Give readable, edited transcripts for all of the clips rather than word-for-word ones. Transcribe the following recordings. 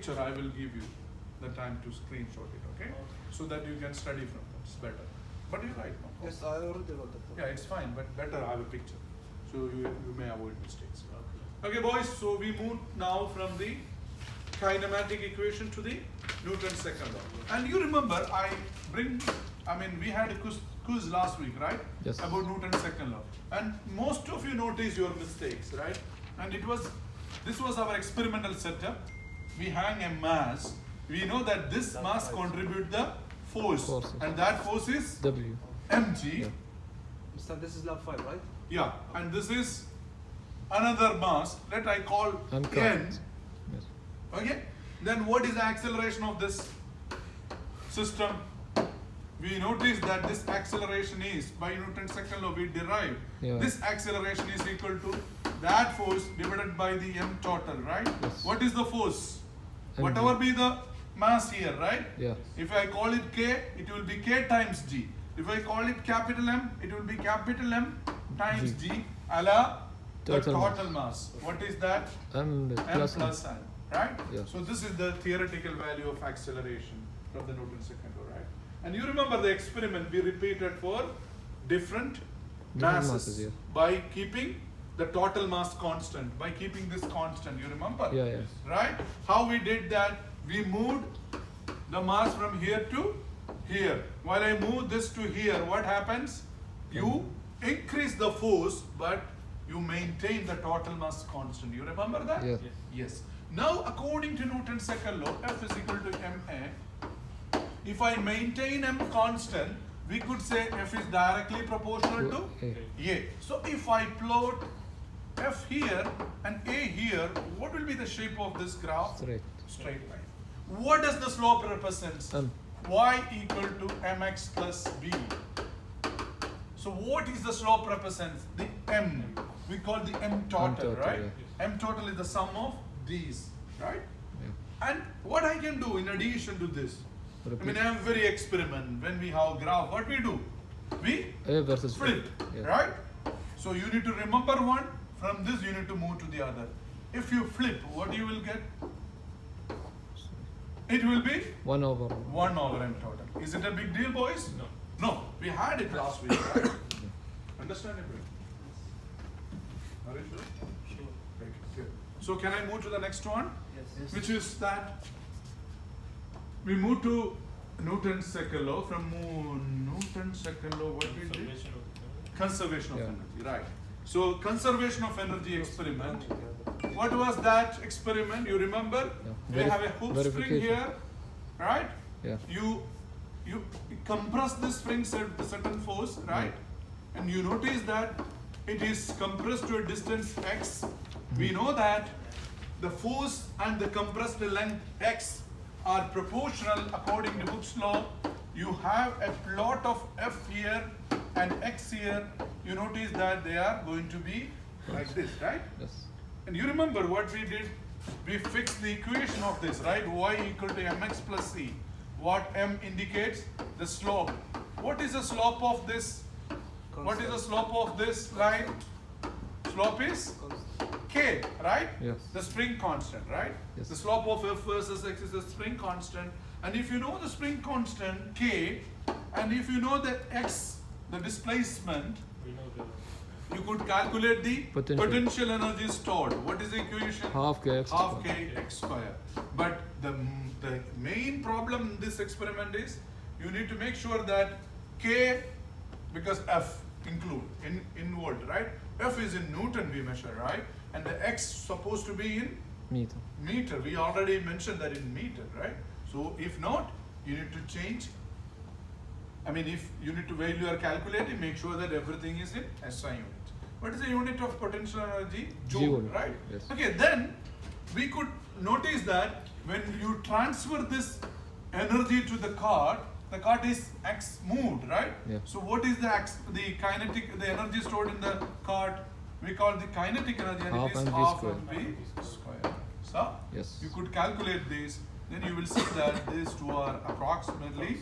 picture I will give you the time to screenshot it, okay? So that you can study from that. It's better. But you're right, no? Yes, I already wrote that. Yeah, it's fine, but better have a picture. So you may avoid mistakes. Okay, boys, so we move now from the kinematic equation to the Newton's second law. And you remember, we had a quiz last week, right? Yes. About Newton's second law. And most of you noticed your mistakes, right? And this was our experimental setup. We hang a mass. We know that this mass contributes the force. Forces. And that force is W. mg. Yeah. So this is lab 5, right? Yeah, and this is another mass that I call And n. current. Yes. Okay? Then what is the acceleration of this system? We notice that this acceleration is, by Newton's second law, we derive Yeah. this acceleration is equal to that force divided by the m total, right? Yes. What is the force? mg. Whatever be the mass here, right? Yeah. If I call it k, it will be k times g. If I call it capital M, it will be capital M times g a la the Total total mass. What is that? M M plus plus n, right? Yeah. So this is the theoretical value of acceleration from the Newton's second law, right? And you remember the experiment we repeated for different masses, yeah. by keeping the total mass constant, by keeping this constant, you remember? Yeah, yeah. Right? How we did that? We moved the mass from here to here. While I move this to here, what happens? You increase the force, but you maintain the total mass constant. You remember that? Yes. Yes. Now, according to Newton's second law, F is equal to ma. If I maintain m constant, we could say F is directly proportional to A. A. So if I plot F here and A here, what will be the shape of this graph? Straight. Straight line. What does the slope represent? M. Y equal to mx plus b. So what is the slope represents? The m. We call the m total, total, right? yeah. M total is the sum of these, right? Yeah. And what I can do in addition to this, Repeat. every experiment, when we have graph, what we do? We A versus flip, Yeah. right? So you need to remember one, from this you need to move to the other. If you flip, what you will get? It will be 1 over 1 over m total. Is it a big deal, boys? No. No, we had it last week, right? Understandable. Are you sure? Sure. Okay, good. So can I move to the next one? Yes. Which is that we move to Newton's second law. From Newton's second law, what we did? Conservation of Yeah. energy, right. So conservation of energy experiment. What was that experiment? You remember? Yeah. We have a hoop spring Verification. here, right? Yeah. You compress this spring at a certain force, right? And you notice that it is compressed to a distance x. We know that the force and the compressed length x are proportional according to Hooke's law. You have a plot of f here and x here. You notice that they are going to be like this, right? Yes. And you remember what we did? We fixed the equation of this, right? Y equal to mx plus c. What m indicates? The slope. What is the slope of this? What is the slope of this line? Slope is k, right? Yes. The spring constant, right? Yes. The slope of f versus x is the spring constant. And if you know the spring constant k, and if you know the x, the displacement, you could calculate the Potential. energy stored. What is the equation? Half k x Half square. k x square. But the main problem in this experiment is you need to make sure that k, because f include involved, right? F is in Newton we measure, right? And the x supposed to be in Meter. meter. We already mentioned that in meter, right? So if not, you need to change. If you need to, while you are calculating, make sure that everything is in SI unit. What is the unit of potential energy? Joule, Joule, right? yes. Okay, then we could notice that when you transfer this energy to the card is x moved, right? Yeah. So what is the energy stored in the card? We call the kinetic energy, and Half it is mv half square. mv square. So Yes. you could calculate this, then you will see that these two are approximately,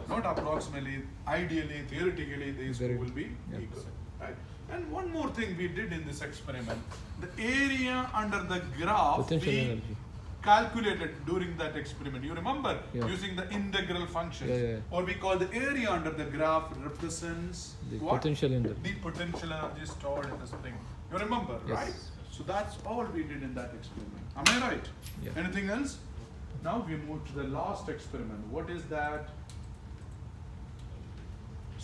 not approximately, ideally, theoretically, these two Very- will be yeah. equal, right? And one more thing we did in this experiment, the area under the graph, Potential we energy. calculated during that experiment. You remember Yeah. using the integral functions, Yeah. or we call the area under the graph represents The what? potential in the The potential energy stored in the spring. You remember, Yes. right? So that's all we did in that experiment. Am I right? Yeah. Anything else? Now we move to the last experiment. What is that?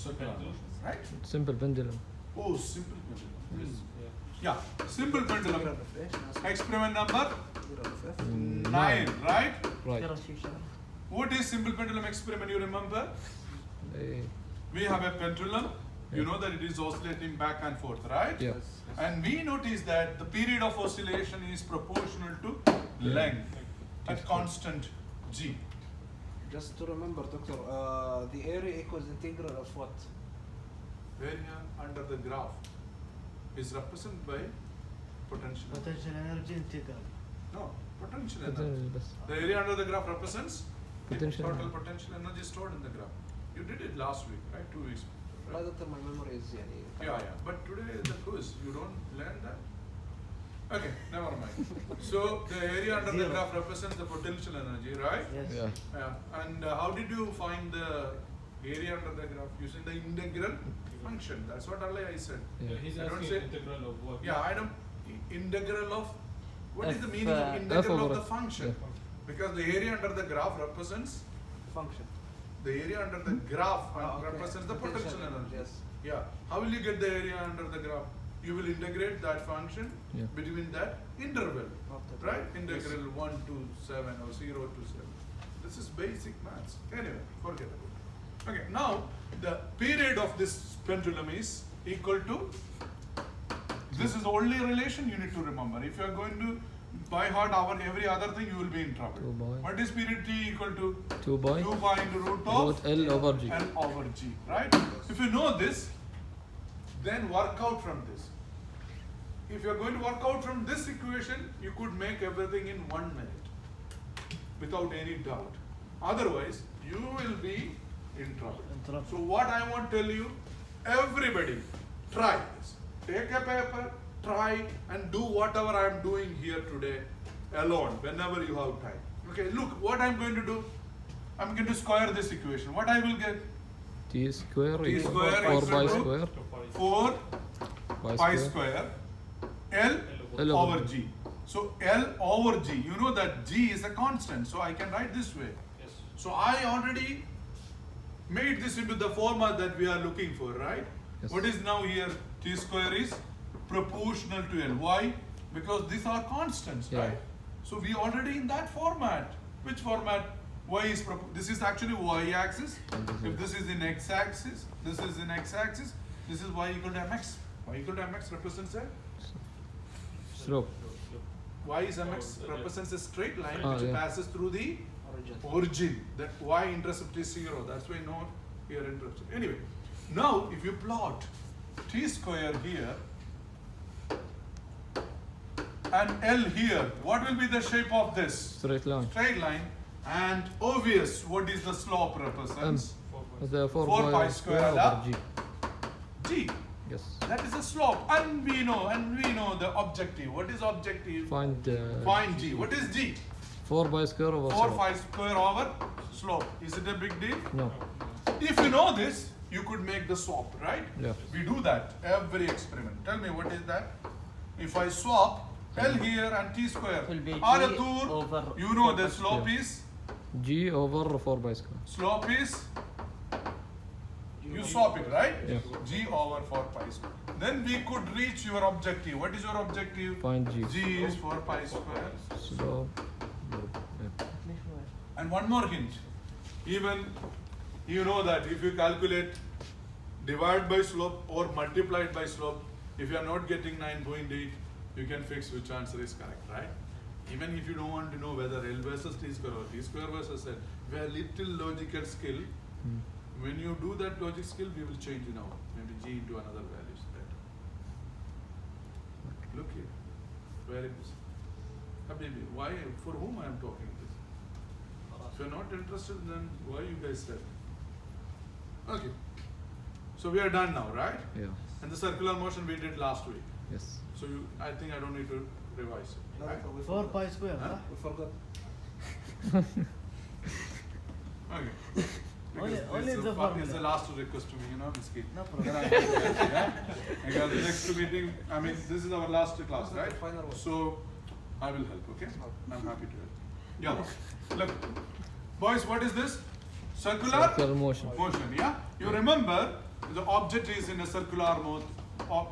Circular motion, right? simple pendulum. Oh, simple pendulum. Yeah, simple pendulum. Experiment number Mm, 9, right? Right. What is simple pendulum experiment? You remember? Eh, We have a pendulum. You Yeah. know that it is oscillating back and forth, right? Yeah. And we notice that the period of oscillation is proportional to length at constant g. Just to remember, doctor, the area equals integral of what? Area under the graph is represented by potential. Potential energy integral. No, potential potential energy. بس. The area under the graph represents the Potential total energy. potential energy stored in the graph. You did it last week, right? 2 weeks. لا Right? doctor, my memory is يعني. Yeah. But today is the quiz. You don't learn that? Okay, never mind. So the area under the Zero. graph represents the potential energy, right? Yes. Yeah. Yeah. And how did you find the area under the graph? Using the integral function. That's what earlier I said. Yeah. He's I don't asking say- integral of what? Yeah, I don't. Integral of. What is the F, meaning of F integral of over the F. function? Yeah. Because the area under the graph represents Function. the area under the graph and Ah, okay. represents the potential energy. Yes. Yeah. How will you get the area under the graph? You will integrate that function Yeah. between that interval, Okay. right? Yes. Integral 1 to 7 or 0 to 7. This is basic maths. Anyway, forget about it. Okay, now the period of this pendulum is equal to. This is the only relation you need to remember. If you are going to by heart every other thing, you will be in trouble. 2 by What is period T equal to? 2 by 2 pi into root of root L over G. L over G, right? If you know this, then work out from this. If you are going to work out from this equation, you could make everything in 1 minute without any doubt. Otherwise, you will be in trouble. In trouble. So what I want to tell you, everybody, try this. Take a paper, try and do whatever I am doing here today alone whenever you have time. Okay, look what I am going to do. I am going to square this equation. What I will get? T square T equal square 4 equal by to square 4 pi pi square. square L L over over G. So L over G, you know that G is a constant, so I can write this way. Yes. So I already made this into the format that we are looking for, right? Yes. What is now here? T square is proportional to L. Why? Because these are constants, Yeah. right? So we already in that format. Which format? Y is this is actually y axis. And this If is- this is in x axis, this is in x axis, this is y equal to mx. Y equal to mx represents a Slope. y is mx represents a straight line Ah, which yeah. passes through the Origin. origin. That y intercept is 0. That's why no here intercept. Anyway, now if you plot t square here and L here, what will be the shape of this? Straight line. Straight line. And obvious, what is the slope represents? The 4 4 by pi square square ala over G. G. Yes. That is a slope. And we know the objective. What is objective? Find Find G. What is G? 4 by square over 4 slope. pi square over slope. Is it a big deal? No. If you know this, you could make the swap, right? Yeah. We do that every experiment. Tell me what is that? If I swap L here and T square, Will be G Alatur, over you know 4 the pi slope square. is G over 4 by square. slope is you swap it, right? Yeah. G over 4 pi square. Then we could reach your objective. What is your objective? Find G. G is 4 pi square. Slope. Yeah. And one more hint. Even you know that if you calculate divide by slope or multiplied by slope, if you are not getting 9.8, you can fix which answer is correct, right? Even if you don't want to know whether L versus T square or T square versus L, we have little logical skill. Hmm. When you do that logic skill, we will change now. Maybe G into another values. Better. Look here. Where it is? Habibi, why, for whom I am talking this? If you're not interested, then why you guys said? Okay. So we are done now, right? Yeah. And the circular motion we did last week. Yes. So I think I don't need to revise it. No, Right? we 4 forgot. pi square, huh? We forgot. Okay. Only- Because only this is the is the formula. last request to me, you know, Miski. No Then problem. I yeah? Because the next meeting, I mean, this is our last class, This is right? the final one. So, I will help, okay? I'm happy to help. Yeah. Look, boys, what is this? Circular Circular motion. motion, yeah? You remember, the object is in a circular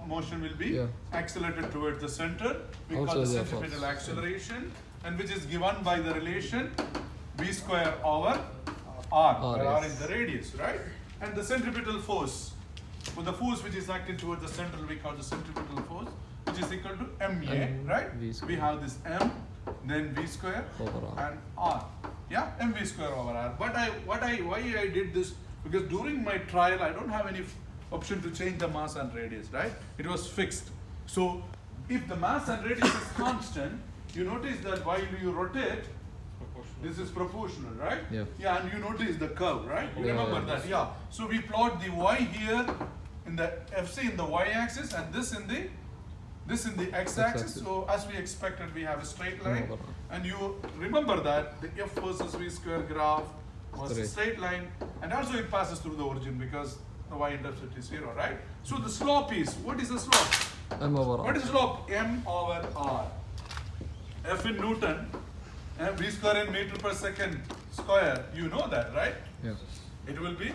motion will be Yeah. accelerated towards the center. We Also call the the centripetal force. acceleration, and which is given by the relation v square over r, R, where r yes. is the radius, right? And the centripetal force, for the force which is acting towards the central, we call the centripetal force, which is equal to ma, M right? V We square. have this m, then v square Over R. and r. Yeah, mv square over r. But why I did this? Because during my trial, I don't have any option to change the mass and radius, right? It was fixed. So if the mass and radius is constant, you notice that while you rotate, this is proportional, right? Yeah. Yeah, and you notice the curve, right? You Yeah, remember yeah. that, yeah. So we plot the y here in the FC in the y-axis and this in the x-axis. X-axis. So as we expected, we have a straight line. Over. And you remember that the f versus v square graph was a Straight. straight line, and also it passes through the origin because the y-intercept is 0, right? So the slope is, what is the slope? M over What R. is slope? M over R. F in Newton, and v square in meter per second square. You know that, right? Yeah. It will be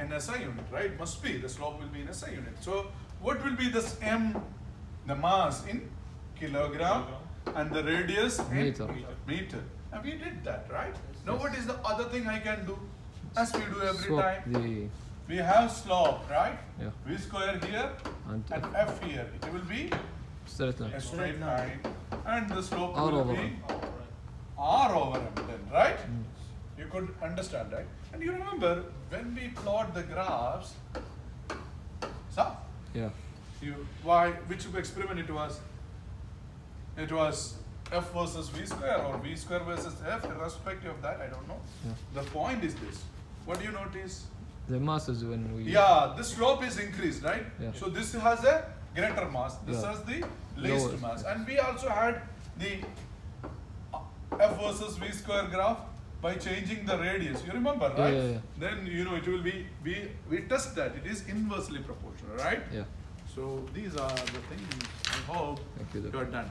in SI unit, right? Must be. The slope will be in SI unit. So what will be this M, the mass in kilogram, and the radius in Meter. meter. And we did that, right? Now what is the other thing I can do? As we do every Swap time. the We have slope, right? Yeah. V square here and and F here. It will be straight line. a straight line, and the slope R will over be R over M then, right? You could understand, right? And you remember when we plot the graphs, so Yeah. which experiment it was? It was F versus V square or V square versus F, irrespective of that, I don't know. Yeah. The point is this. What do you notice? The mass is when we. Yeah, the slope is increased, right? Yeah. So this has a greater mass. This Yeah. has the least Lowest. mass. And we also had the F versus V square graph by changing the radius. You remember, Yeah, right? yeah, yeah. Then you know it will be we test that it is inversely proportional, right? Yeah. So these are the things I hope Thank you. you are done.